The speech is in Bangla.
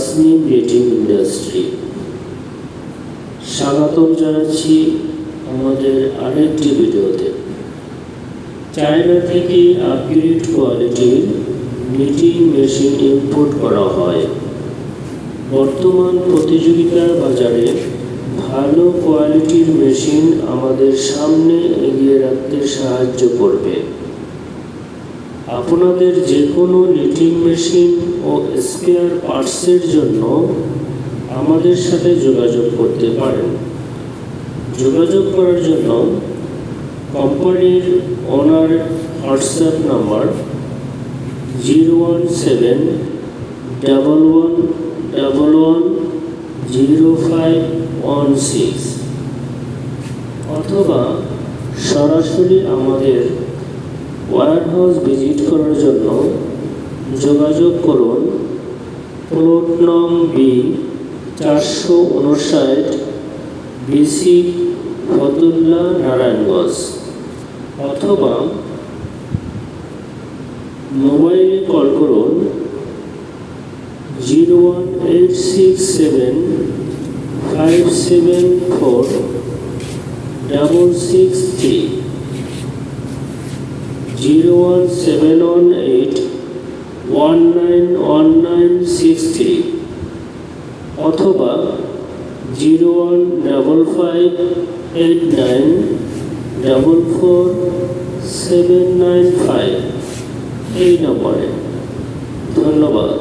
Tasnim knitting industry. স্বাগতম জানাচ্ছি আমাদের আরেকটি ভিডিওতে। চায়না থেকে আপগ্রেড কোয়ালিটির নিটিং মেশিন ইম্পোর্ট করা হয়। বর্তমান প্রতিযোগিতার বাজারে ভালো কোয়ালিটির মেশিন আমাদের সামনে এগিয়ে রাখতে সাহায্য করবে। আপনাদের যে কোনো নিটিং মেশিন ও স্পেয়ার পার্টসের জন্য আমাদের সাথে যোগাযোগ করতে পারেন। যোগাযোগ করার জন্য কোম্পানির ওনার হোয়াটসঅ্যাপ নাম্বার 01711110516 অথবা সরাসরি আমাদের ওয়্যারহাউস ভিজিট করার জন্য যোগাযোগ করুন প্লট নং বি 459 বিসি ফতুল্লা নারায়ণগঞ্জ, অথবা মোবাইলে কল করুন 01867574663, 01718191963, অথবা 01558944795 এই নম্বরে। ধন্যবাদ।